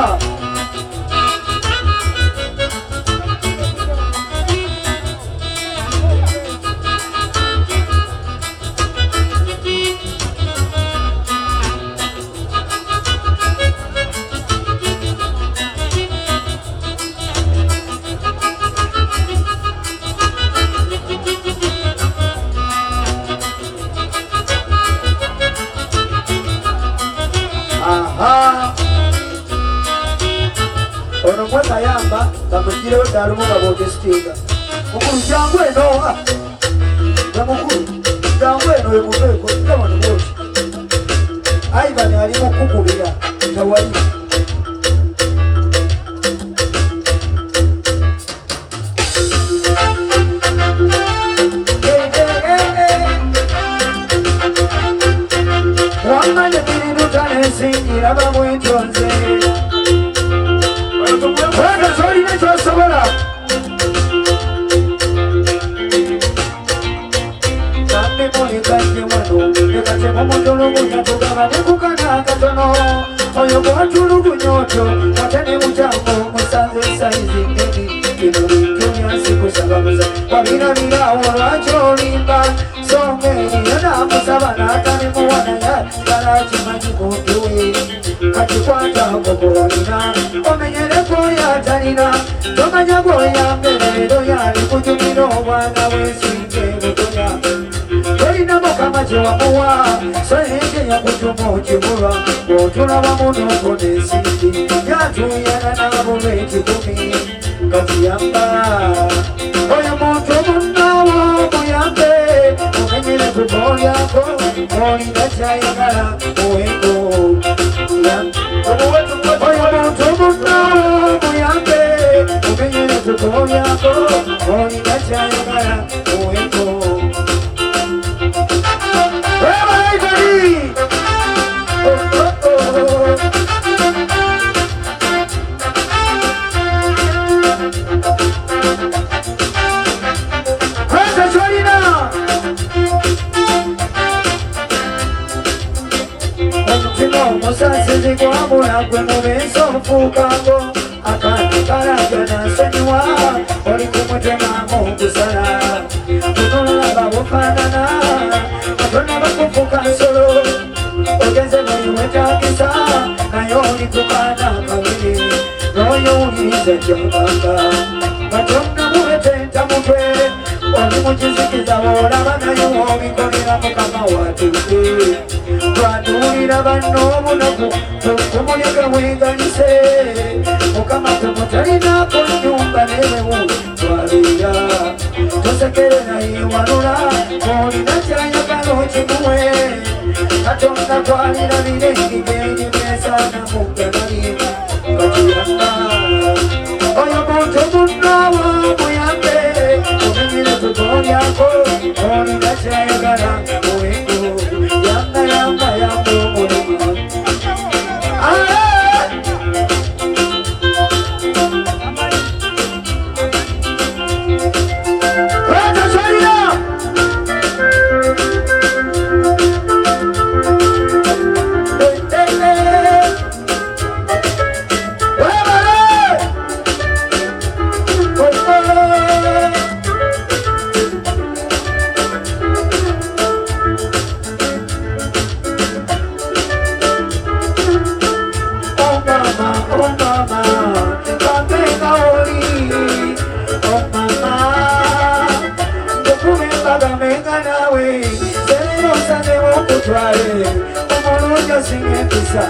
Rebecca. Ono mwaka yamba kamujiro dalumu babote stinga mukuru jangu eno na mukuru jangu eno ebubeko kama nbote Ivan ali mukukubira tawali Ramane biridu tanesingira bamwitonze Wega zori ne chosobora Kambi moni kaje wano Yekache momotolo munyatoka Vanekukana katono Oyo kuhatulu kunyoto Watene mujambo Musanze saizi ngeni Kinuri kunya siku sababuza Wabina vila waracho limba Songeni yana musabana Atani muwana ya Karachi manyikunduwe Kachikwata kukulina Omenyere koya tanina Tomanya goya mbeledo yali Kujumino wana wesinge Mutonya Tolina mokama chiwamuwa Sohenge ya kutumo chimura Kutula wa muno kone sindi Yatu yana na bubeti kumi Katiyamba Oya moto munawa muyambe Omenyere kutoya ko Olina chayagara Uweko Oya moto munawa muyambe Omenyere kutoya ko Olina chayagara Uweko Musasizi kwa muna kwe mubeso mfukango Akani karajo na sanywa Oli kumwete mamu kusala Kunola babu fanana Matona bakufuka solo Ogeze mwenye kisa Na yoni tukana kawili Royo unize jambaka Matona mwete ntamukwe Oli mujizikiza wola Bana yuho mikonira mukama watuki Twadurira bano munaku Tukumulika mweganise Mukama tumutalina kunyumba newewu Twadurira Tusekere na iwanula Mulina chanya kano chimuwe Katonda twalira virengi Geni mesa na mukanani Kajiyamba Oyo muntu munawa muyambe Umenyere tutolyako Mulina chanya kana Uwengu Yamba yamba mulima Rata Sharia Umuluja singe pisa